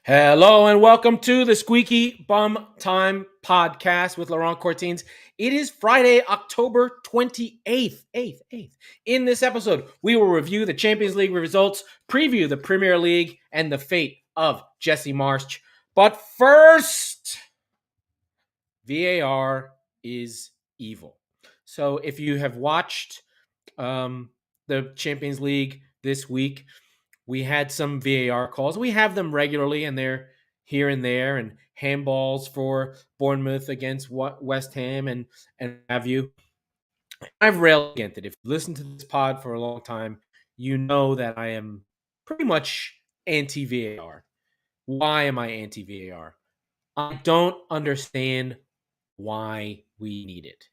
Hello and welcome to the Squeaky Bum Time podcast with Laurent Cortines. It is Friday, October 28th. In this episode, we will review the Champions League results, preview the Premier League, and the fate of Jesse Marsch. But first, VAR is evil. So if you have watched the Champions League this week, we had some VAR calls. We have them regularly, and they're here and there, and handballs for Bournemouth against West Ham and have you. I've railed against it. If you listen to this pod for a long time, you know that I am pretty much anti-VAR. Why am I anti-VAR? I don't understand why we need it.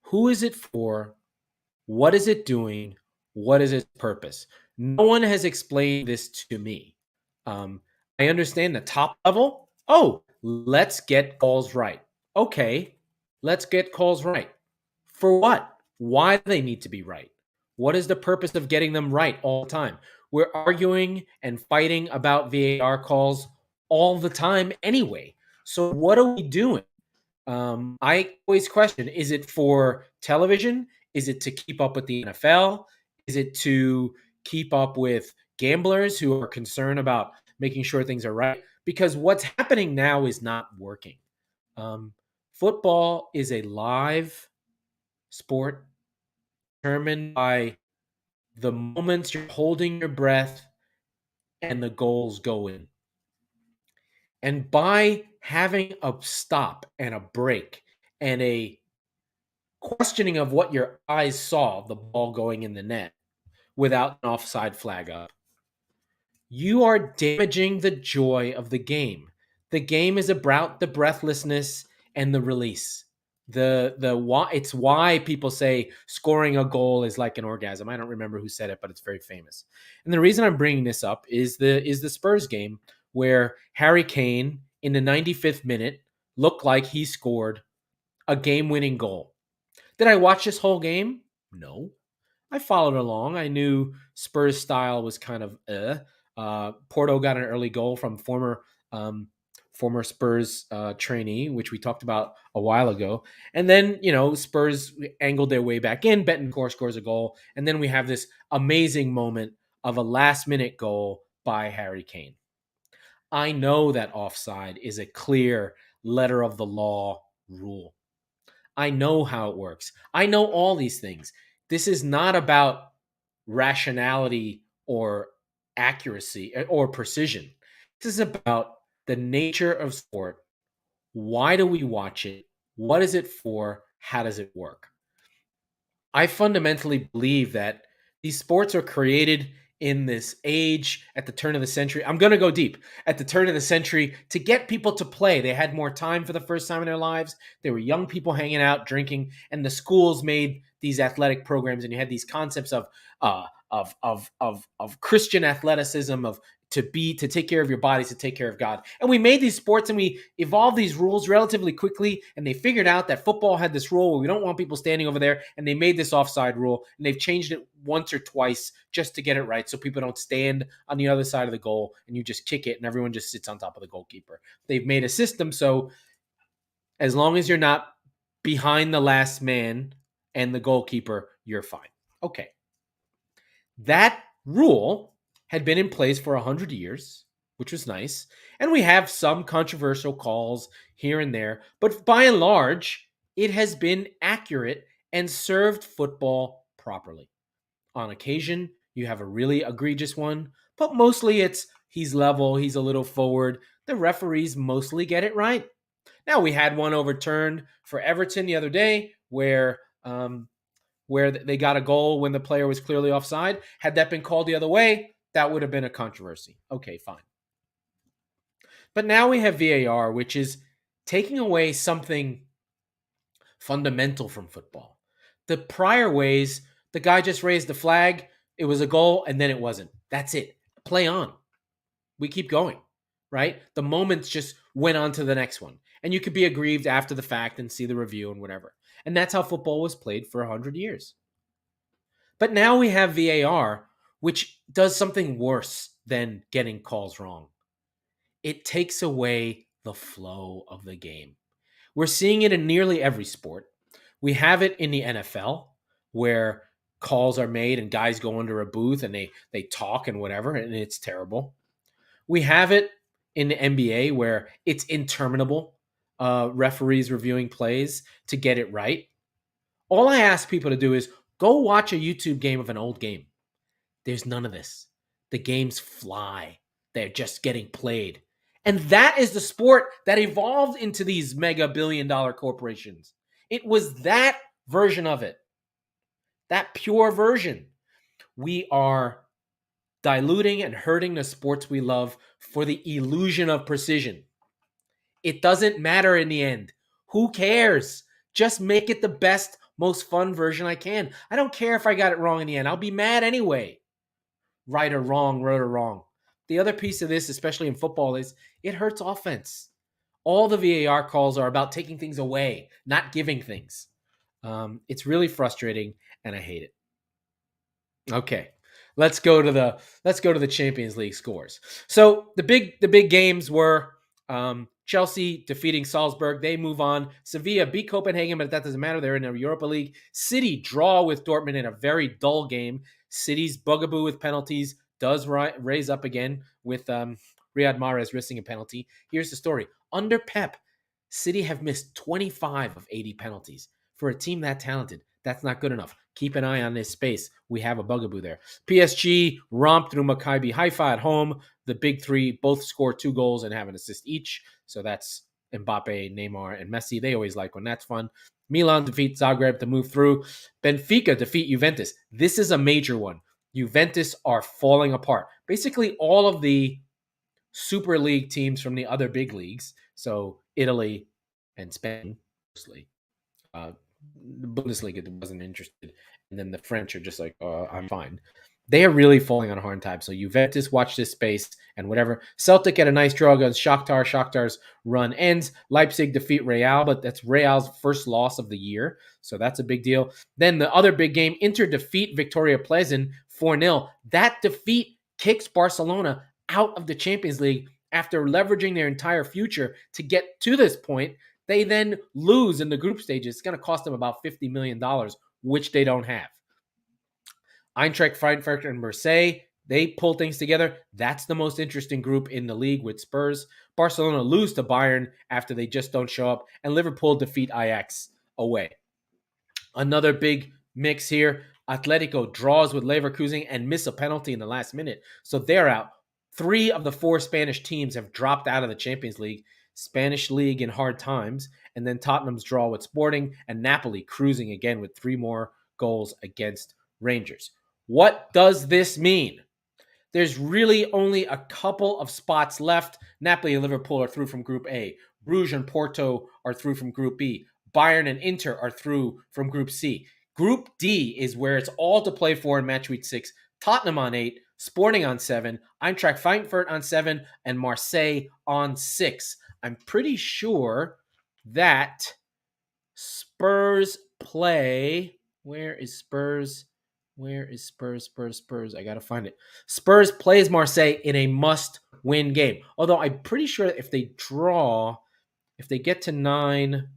Who is it for? What is it doing? What is its purpose? No one has explained this to me. I understand the top level. Oh, let's get calls right. Okay, let's get calls right. For what? Why do they need to be right? What is the purpose of getting them right all the time? We're arguing and fighting about VAR calls all the time anyway. So what are we doing? I always question, is it for television? Is it to keep up with the NFL? Is it to keep up with gamblers who are concerned about making sure things are right? Because what's happening now is not working. Football is a live sport determined by the moments you're holding your breath and the goals go in. And by having a stop and a break and a questioning of what your eyes saw, the ball going in the net, without an offside flag up, you are damaging the joy of the game. The game is about the breathlessness and the release. It's why people say scoring a goal is like an orgasm. I don't remember who said it, but it's very famous. And the reason I'm bringing this up is the Spurs game where Harry Kane in the 95th minute looked like he scored a game-winning goal. Did I watch this whole game? No. I followed along. I knew Spurs style was kind of Porto got an early goal from former Spurs trainee, which we talked about a while ago. And then, Spurs angled their way back in. Betancourt scores a goal. And then we have this amazing moment of a last-minute goal by Harry Kane. I know that offside is a clear letter of the law rule. I know how it works. I know all these things. This is not about rationality or accuracy or precision. This is about the nature of sport. Why do we watch it? What is it for? How does it work? I fundamentally believe that these sports are created in this age at the turn of the century. I'm going to go deep. At the turn of the century to get people to play. They had more time for the first time in their lives. There were young people hanging out, drinking, and the schools made these athletic programs, and you had these concepts of Christian athleticism, of to take care of your bodies, to take care of God. And we made these sports and we evolved these rules relatively quickly. And they figured out that football had this rule where we don't want people standing over there. And they made this offside rule, and they've changed it once or twice just to get it right. So people don't stand on the other side of the goal and you just kick it and everyone just sits on top of the goalkeeper. They've made a system. So as long as you're not behind the last man and the goalkeeper, you're fine. Okay. That rule had been in place for 100 years, which was nice. And we have some controversial calls here and there, but by and large, it has been accurate and served football properly. On occasion, you have a really egregious one, but mostly it's he's level, he's a little forward. The referees mostly get it right. Now, we had one overturned for Everton the other day where they got a goal when the player was clearly offside. Had that been called the other way, that would have been a controversy. Okay, fine. But now we have VAR, which is taking away something fundamental from football. The prior ways, the guy just raised the flag, it was a goal, and then it wasn't. That's it. Play on. We keep going, right? The moments just went on to the next one. And you could be aggrieved after the fact and see the review and whatever. And that's how football was played for 100 years. But now we have VAR, which does something worse than getting calls wrong. it takes away the flow of the game. We're seeing it in nearly every sport. We have it in the NFL where calls are made and guys go under a booth and they talk and whatever, and it's terrible. We have it in the NBA where it's interminable, referees reviewing plays to get it right. All I ask people to do is go watch a YouTube game of an old game. There's none of this. The games fly. They're just getting played. And that is the sport that evolved into these mega billion-dollar corporations. It was that version of it, that pure version. We are diluting and hurting the sports we love for the illusion of precision. It doesn't matter in the end. Who cares? Just make it the best, most fun version I can. I don't care if I got it wrong in the end. I'll be mad anyway. Right or wrong, right or wrong. The other piece of this, especially in football, is it hurts offense. All the VAR calls are about taking things away, not giving things. It's really frustrating, and I hate it. Okay, let's go to the Champions League scores. So the big games were Chelsea defeating Salzburg. They move on. Sevilla beat Copenhagen, but that doesn't matter. They're in the Europa League. City draw with Dortmund in a very dull game. City's bugaboo with penalties does raise up again with Riyad Mahrez risking a penalty. Here's the story. Under Pep, City have missed 25 of 80 penalties. For a team that talented, that's not good enough. Keep an eye on this space. We have a bugaboo there. PSG romped through Maccabi Haifa at home. The big three both score 2 goals and have an assist each. So that's Mbappe, Neymar, and Messi. They always like when that's fun. Milan defeat Zagreb to move through. Benfica defeat Juventus. This is a major one. Juventus are falling apart. Basically, all of the Super League teams from the other big leagues, so Italy and Spain, mostly. The Bundesliga wasn't interested, and then the French are just like, I'm fine. They are really falling on hard times. So Juventus, watch this space and whatever. Celtic get a nice draw against Shakhtar. Shakhtar's run ends. Leipzig defeat Real, but that's Real's first loss of the year, so that's a big deal. Then the other big game, Inter defeat Victoria Pleasant 4-0. That defeat kicks Barcelona out of the Champions League after leveraging their entire future to get to this point. They then lose in the group stages. It's going to cost them about $50 million, which they don't have. Eintracht Frankfurt and Marseille, they pull things together. That's the most interesting group in the league with Spurs. Barcelona lose to Bayern after they just don't show up. And Liverpool defeat Ajax away. Another big mix here. Atletico draws with Leverkusen and miss a penalty in the last minute. So they're out. 3 of the 4 Spanish teams have dropped out of the Champions League. Spanish league in hard times. And then Tottenham's draw with Sporting and Napoli cruising again with 3 more goals against Rangers. What does this mean? There's really only a couple of spots left. Napoli and Liverpool are through from Group A. Bruges and Porto are through from Group B. Bayern and Inter are through from Group C. Group D is where it's all to play for in match week 6. Tottenham on 8, Sporting on 7, Eintracht Frankfurt on 7, and Marseille on 6. I'm pretty sure that Spurs play. Where is Spurs? Spurs? I got to find it. Spurs plays Marseille in a must-win game. Although I'm pretty sure if they draw, if they get to 9,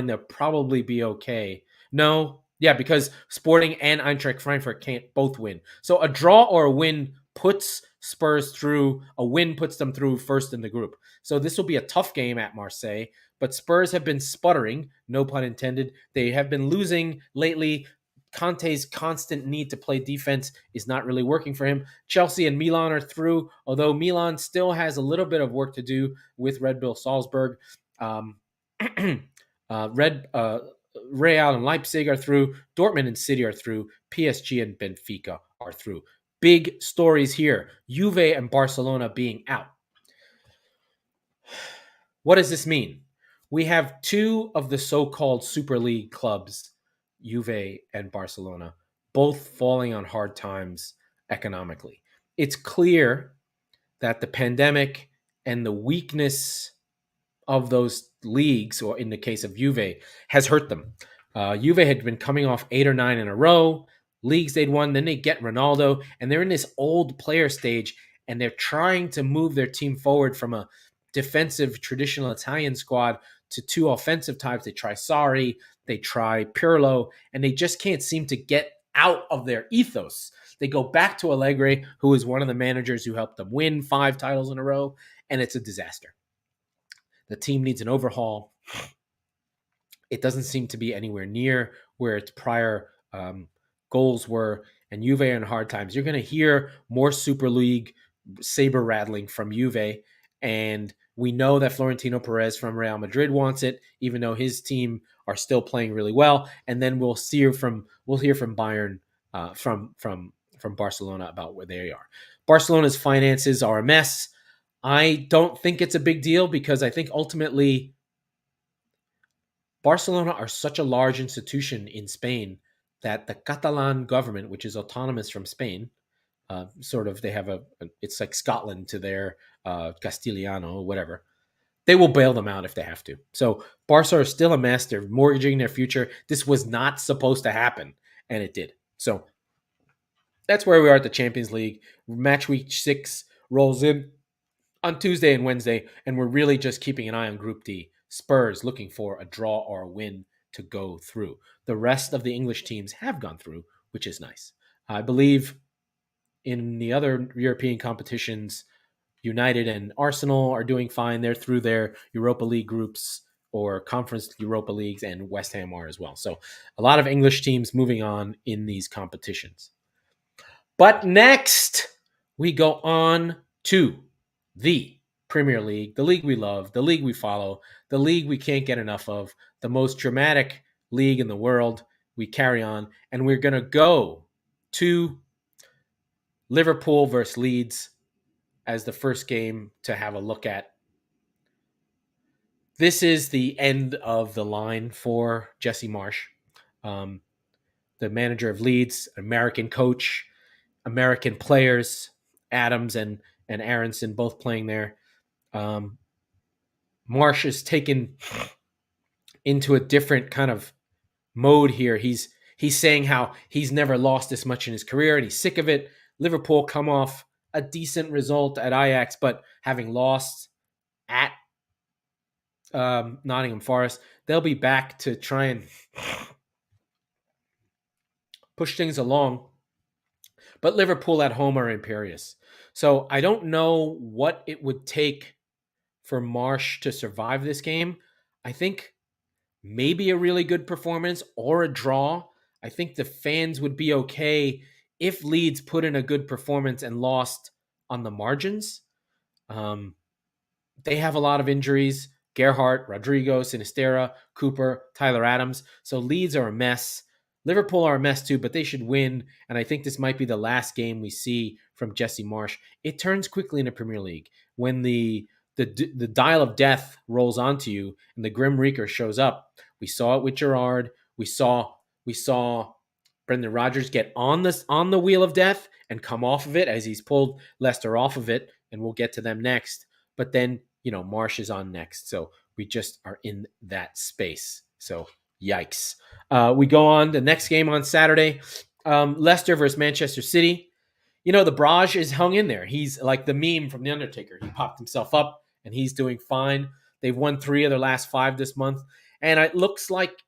they'll probably be okay. No, yeah, because Sporting and Eintracht Frankfurt can't both win. So a draw or a win puts Spurs through. A win puts them through first in the group. So this will be a tough game at Marseille. But Spurs have been sputtering, no pun intended. They have been losing lately. Conte's constant need to play defense is not really working for him. Chelsea and Milan are through, although Milan still has a little bit of work to do with Red Bull Salzburg. Real and Leipzig are through. Dortmund and City are through. PSG and Benfica are through. Big stories here. Juve and Barcelona being out. What does this mean? We have 2 of the so-called Super League clubs, Juve and Barcelona, both falling on hard times economically. It's clear that the pandemic and the weakness of those leagues, or in the case of Juve, has hurt them. Juve had been coming off 8 or 9 in a row, leagues they'd won, then they get Ronaldo, and they're in this old player stage, and they're trying to move their team forward from a defensive traditional Italian squad to two offensive types. They try Sarri, they try Pirlo, and they just can't seem to get out of their ethos. They go back to Allegri, who is one of the managers who helped them win 5 titles in a row, and it's a disaster. The team needs an overhaul. It doesn't seem to be anywhere near where its prior goals were, and Juve are in hard times. You're going to hear more Super League saber rattling from Juve, and we know that Florentino Perez from Real Madrid wants it, even though his team are still playing really well. And then we'll hear from Bayern, from Barcelona about where they are. Barcelona's finances are a mess. I don't think it's a big deal because I think ultimately Barcelona are such a large institution in Spain that the Catalan government, which is autonomous from Spain, they have it's like Scotland to their Castiliano or whatever. They will bail them out if they have to. So Barca are still a mess. They're mortgaging their future. This was not supposed to happen, and it did. So that's where we are at the Champions League. Match week 6 rolls in on Tuesday and Wednesday, and we're really just keeping an eye on Group D. Spurs looking for a draw or a win to go through. The rest of the English teams have gone through, which is nice. I believe in the other European competitions, United and Arsenal are doing fine. They're through their Europa League groups or Conference Europa Leagues, and West Ham are as well. So a lot of English teams moving on in these competitions. But next, we go on to the Premier League, the league we love, the league we follow, the league we can't get enough of, the most dramatic league in the world. We carry on, and we're going to go to Liverpool versus Leeds as the first game to have a look at. This is the end of the line for Jesse Marsch, the manager of Leeds, American coach, American players, Adams and Aronson both playing there. Marsch is taken into a different kind of mode here. He's saying how he's never lost this much in his career and he's sick of it. Liverpool come off a decent result at Ajax, but having lost at Nottingham Forest, they'll be back to try and push things along. But Liverpool at home are imperious. So I don't know what it would take for Marsch to survive this game. I think maybe a really good performance or a draw. I think the fans would be okay if Leeds put in a good performance and lost on the margins. They have a lot of injuries. Gerhardt, Rodrigo, Sinisterra, Cooper, Tyler Adams. So Leeds are a mess. Liverpool are a mess too, but they should win. And I think this might be the last game we see from Jesse Marsch. It turns quickly in the Premier League when the dial of death rolls onto you and the Grim Reaper shows up. We saw it with Gerrard. We saw Brendan Rodgers get on the wheel of death and come off of it as he's pulled Leicester off of it, and we'll get to them next. But then, Marsch is on next. So we just are in that space. So yikes. We go on the next game on Saturday. Leicester versus Manchester City. The Braj is hung in there. He's like the meme from The Undertaker. He popped himself up and he's doing fine. They've won 3 of their last 5 this month. And it looks like,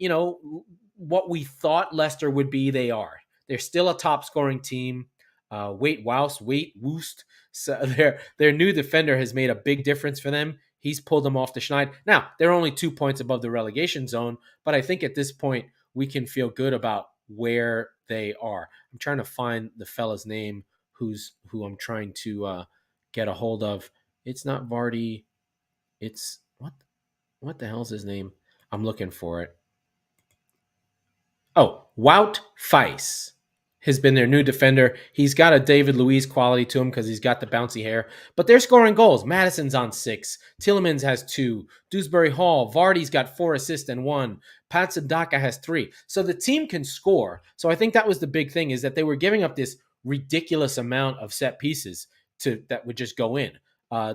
what we thought Leicester would be, they are. They're still a top scoring team. Woost. So their new defender has made a big difference for them. He's pulled them off the schneid. Now, they're only 2 points above the relegation zone, but I think at this point we can feel good about where they are. I'm trying to find the fella's name who I'm trying to get a hold of. It's not Vardy. It's what the hell's his name? I'm looking for it. Oh, Wout Faes has been their new defender. He's got a David Luiz quality to him because he's got the bouncy hair. But they're scoring goals. Madison's on 6. Tielemans has 2. Dewsbury Hall. Vardy's got 4 assists and 1. Patsandaka has 3. So the team can score. So I think that was the big thing, is that they were giving up this ridiculous amount of set pieces that would just go in.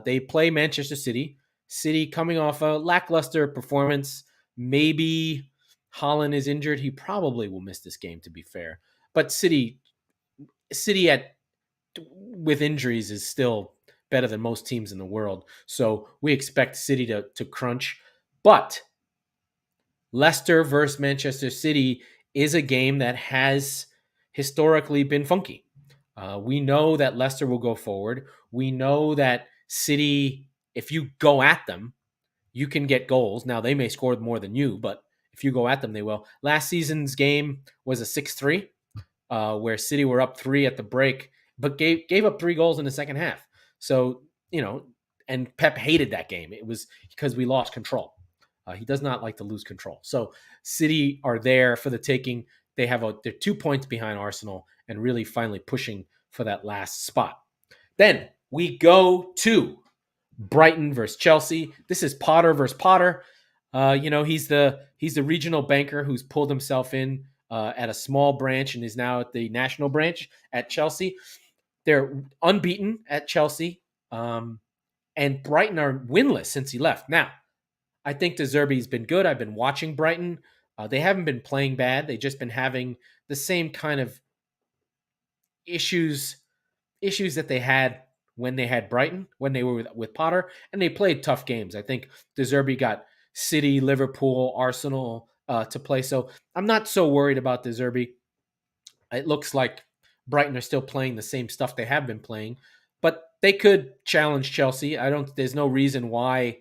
They play Manchester City. City coming off a lackluster performance. Maybe Haaland is injured. He probably will miss this game, to be fair. But City at with injuries is still better than most teams in the world. So we expect City to crunch. But Leicester versus Manchester City is a game that has historically been funky. We know that Leicester will go forward. We know that City, if you go at them, you can get goals. Now, they may score more than you, but if you go at them, they will. Last season's game was a 6-3, where City were up 3 at the break, but gave up 3 goals in the second half. So, and Pep hated that game. It was because we lost control. He does not like to lose control. So City are there for the taking. They're 2 points behind Arsenal and really finally pushing for that last spot. Then we go to Brighton versus Chelsea. This is Potter versus Potter. He's the regional banker who's pulled himself in at a small branch and is now at the national branch at Chelsea. They're unbeaten at Chelsea, and Brighton are winless since he left. Now, I think De Zerbi's been good. I've been watching Brighton. They haven't been playing bad. They've just been having the same kind of issues that they had when they had Brighton, when they were with Potter, and they played tough games. I think De Zerbi got City, Liverpool, Arsenal to play. So I'm not so worried about De Zerbi. It looks like Brighton are still playing the same stuff they have been playing, but they could challenge Chelsea. There's no reason why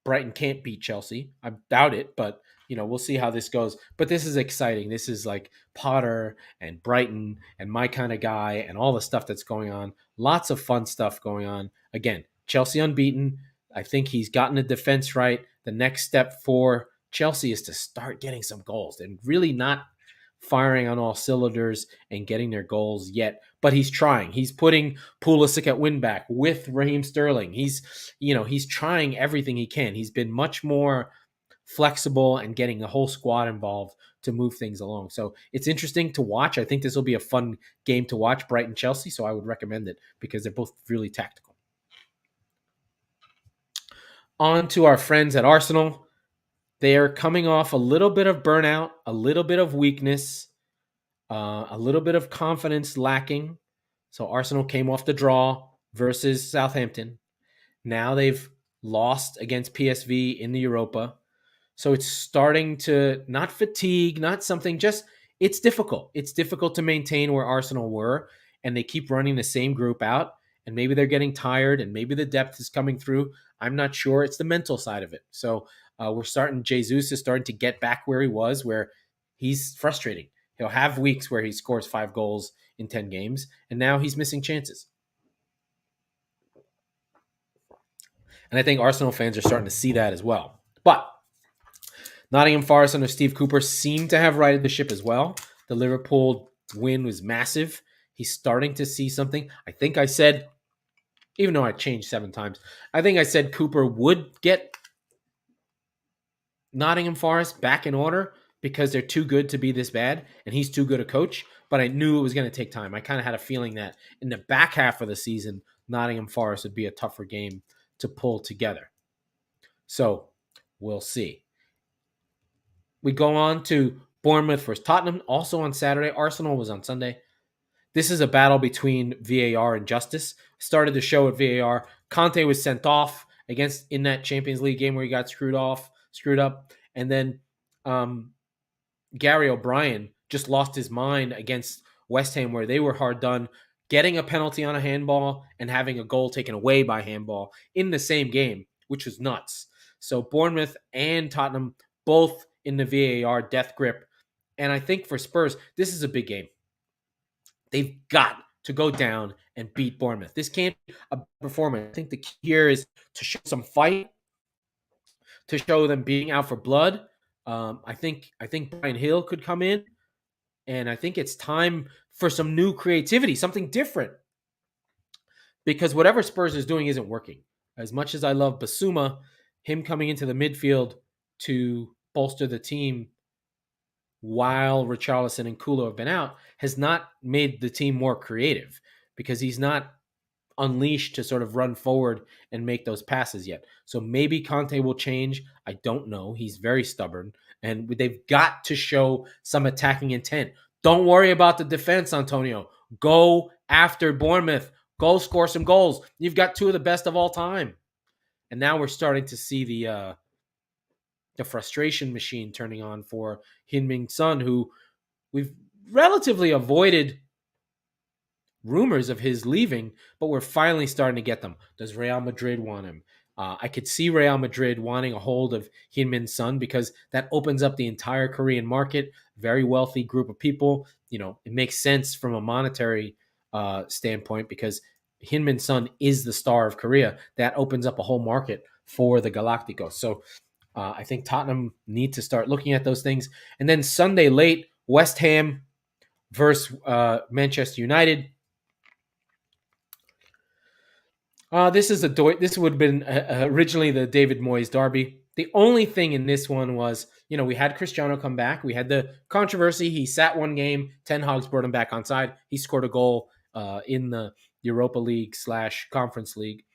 Brighton can't beat Chelsea. I doubt it, but we'll see how this goes. But this is exciting. This is like Potter and Brighton and my kind of guy and all the stuff that's going on. Lots of fun stuff going on. Again, Chelsea unbeaten. I think he's gotten the defense right. The next step for Chelsea is to start getting some goals and really not firing on all cylinders and getting their goals yet, but he's trying. He's putting Pulisic at win back with Raheem Sterling. He's trying everything he can. He's been much more flexible and getting the whole squad involved to move things along. So it's interesting to watch. I think this will be a fun game to watch, Brighton Chelsea. So I would recommend it because they're both really tactical. On to our friends at Arsenal. They are coming off a little bit of burnout, a little bit of weakness, a little bit of confidence lacking. So Arsenal came off the draw versus Southampton. Now they've lost against PSV in the Europa. So it's starting to not fatigue, not something, just it's difficult. It's difficult to maintain where Arsenal were, and they keep running the same group out. And maybe they're getting tired, and maybe the depth is coming through. I'm not sure. It's the mental side of it. So Jesus is starting to get back where he was, where he's frustrating. He'll have weeks where he scores 5 goals in 10 games, and now he's missing chances. And I think Arsenal fans are starting to see that as well. But Nottingham Forest under Steve Cooper seemed to have righted the ship as well. The Liverpool win was massive. He's starting to see something. I think I said, even though I changed 7 times, I think I said Cooper would get Nottingham Forest back in order because they're too good to be this bad, and he's too good a coach. But I knew it was going to take time. I kind of had a feeling that in the back half of the season, Nottingham Forest would be a tougher game to pull together. So we'll see. We go on to Bournemouth versus Tottenham, also on Saturday. Arsenal was on Sunday. This is a battle between VAR and justice. Started the show at VAR. Conte was sent off in that Champions League game where he got screwed up. And then Gary O'Brien just lost his mind against West Ham, where they were hard done, getting a penalty on a handball and having a goal taken away by handball in the same game, which was nuts. So Bournemouth and Tottenham both in the VAR death grip. And I think for Spurs, this is a big game. They've got to go down and beat Bournemouth. This can't be a performance. I think the key here is to show some fight, to show them being out for blood. I think Brian Hill could come in, and I think it's time for some new creativity, something different. Because whatever Spurs is doing isn't working. As much as I love Basuma, him coming into the midfield to bolster the team while Richarlison and Kulo have been out has not made the team more creative because he's not unleashed to sort of run forward and make those passes yet. So maybe Conte will change. I don't know. He's very stubborn, and they've got to show some attacking intent. Don't worry about the defense, Antonio. Go after Bournemouth. Go score some goals. You've got two of the best of all time. And now we're starting to see the frustration machine turning on for Heung-min Son, who we've relatively avoided rumors of his leaving, but we're finally starting to get them. Does Real Madrid want him? I could see Real Madrid wanting a hold of Heung-min Son because that opens up the entire Korean market. Very wealthy group of people. It makes sense from a monetary standpoint because Heung-min Son is the star of Korea. That opens up a whole market for the Galacticos. So I think Tottenham need to start looking at those things. And then Sunday late, West Ham versus Manchester United. This would have been originally the David Moyes derby. The only thing in this one was, we had Cristiano come back. We had the controversy. He sat one game. Ten Hag's brought him back on side. He scored a goal in the Europa League / Conference League.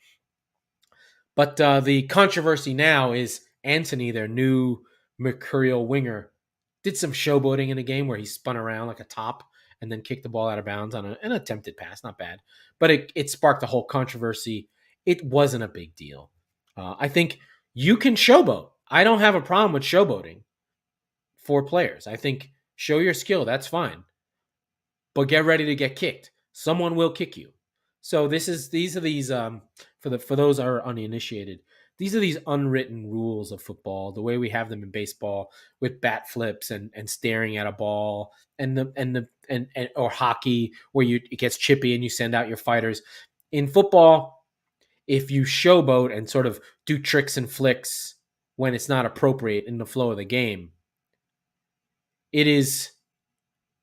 But the controversy now is Anthony, their new mercurial winger, did some showboating in a game where he spun around like a top and then kicked the ball out of bounds on an attempted pass. Not bad. But it sparked a whole controversy. It wasn't a big deal. I think you can showboat. I don't have a problem with showboating for players. I think show your skill. That's fine. But get ready to get kicked. Someone will kick you. So these are these for those that are uninitiated. These are these unwritten rules of football, the way we have them in baseball with bat flips and staring at a ball and or hockey where it gets chippy and you send out your fighters. In football, if you showboat and sort of do tricks and flicks when it's not appropriate in the flow of the game, it is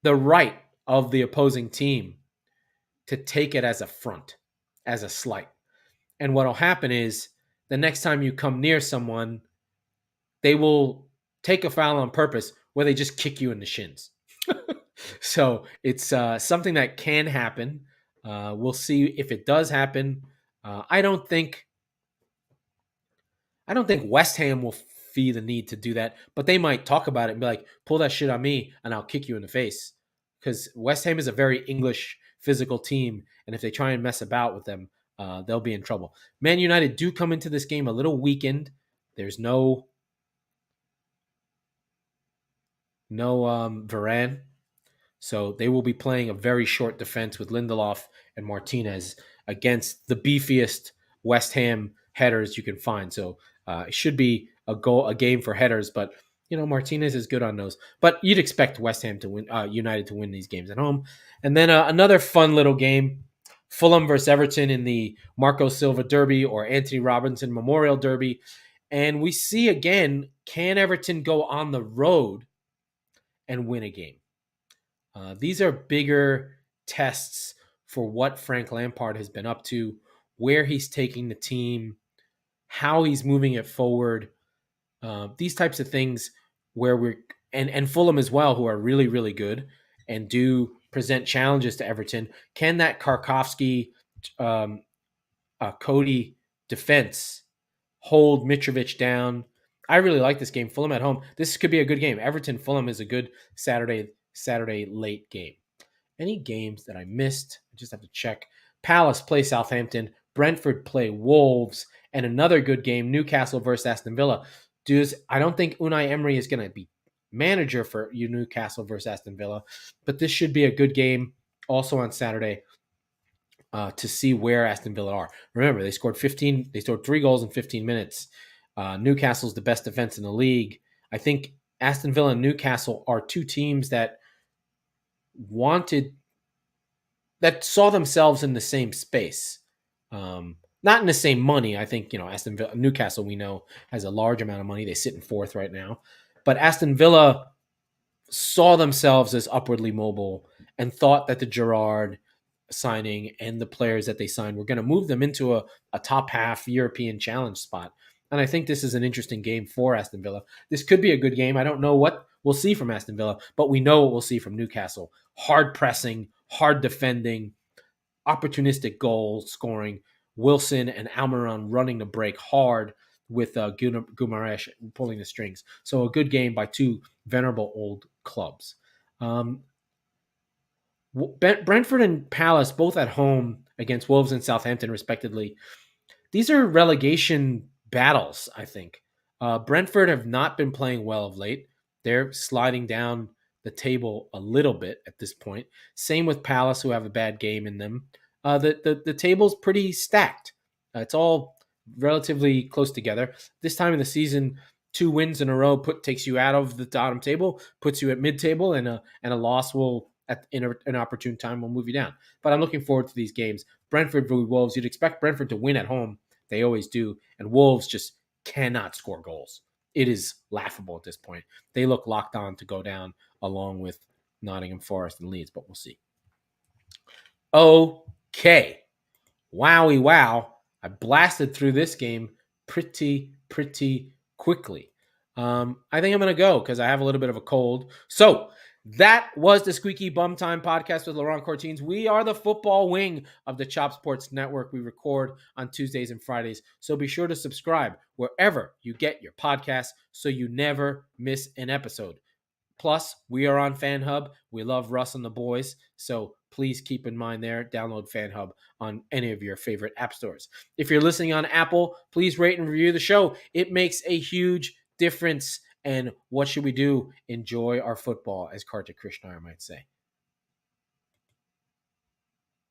the right of the opposing team to take it as a front, as a slight. And what'll happen is the next time you come near someone, they will take a foul on purpose where they just kick you in the shins. So it's something that can happen. We'll see if it does happen. I don't think West Ham will feel the need to do that, but they might talk about it and be like, pull that shit on me and I'll kick you in the face. Because West Ham is a very English physical team, and if they try and mess about with them, they'll be in trouble. Man United do come into this game a little weakened. There's no Varane, so they will be playing a very short defense with Lindelof and Martinez against the beefiest West Ham headers you can find. So it should be a game for headers, but Martinez is good on those. But you'd expect West Ham to win, United to win these games at home. And then another fun little game, Fulham versus Everton in the Marco Silva Derby or Anthony Robinson Memorial Derby. And we see again, can Everton go on the road and win a game? These are bigger tests for what Frank Lampard has been up to, where he's taking the team, how he's moving it forward. These types of things where we're and Fulham as well, who are really, really good and do present challenges to Everton. Can that Karkovsky, Cody defense hold Mitrovic down? I really like this game. Fulham at home. This could be a good game. Everton Fulham is a good Saturday late game. Any games that I missed? I just have to check. Palace play Southampton. Brentford play Wolves. And another good game, Newcastle versus Aston Villa. I don't think Unai Emery is going to be manager for Newcastle versus Aston Villa, but this should be a good game also on Saturday to see where Aston Villa are. Remember, they scored 3 goals in 15 minutes. Newcastle's the best defense in the league. I think Aston Villa and Newcastle are two teams that saw themselves in the same space. Not in the same money. I think, Newcastle, we know, has a large amount of money. They sit in 4th right now. But Aston Villa saw themselves as upwardly mobile and thought that the Gerrard signing and the players that they signed were going to move them into a top half European challenge spot. And I think this is an interesting game for Aston Villa. This could be a good game. I don't know what we'll see from Aston Villa, but we know what we'll see from Newcastle. Hard pressing, hard defending, opportunistic goal scoring. Wilson and Almiron running the break hard with Guimaraes pulling the strings. So a good game by two venerable old clubs. Brentford and Palace both at home against Wolves and Southampton, respectively. These are relegation battles, I think. Brentford have not been playing well of late. They're sliding down the table a little bit at this point. Same with Palace, who have a bad game in them. The table's pretty stacked. It's all relatively close together. This time in the season, 2 wins in a row takes you out of the bottom table, puts you at mid-table, and a loss will in an opportune time will move you down. But I'm looking forward to these games. Brentford v Wolves. You'd expect Brentford to win at home. They always do. And Wolves just cannot score goals. It is laughable at this point. They look locked on to go down along with Nottingham Forest and Leeds, but we'll see. Okay. Wowie wow. I blasted through this game pretty quickly. I think I'm going to go because I have a little bit of a cold. So that was the Squeaky Bum Time podcast with Laurent Cortines. We are the football wing of the Chop Sports Network. We record on Tuesdays and Fridays. So be sure to subscribe wherever you get your podcasts so you never miss an episode. Plus, we are on FanHub. We love Russ and the boys. So please keep in mind there, download FanHub on any of your favorite app stores. If you're listening on Apple, please rate and review the show. It makes a huge difference. And what should we do? Enjoy our football, as Kartik Krishnaiyer might say.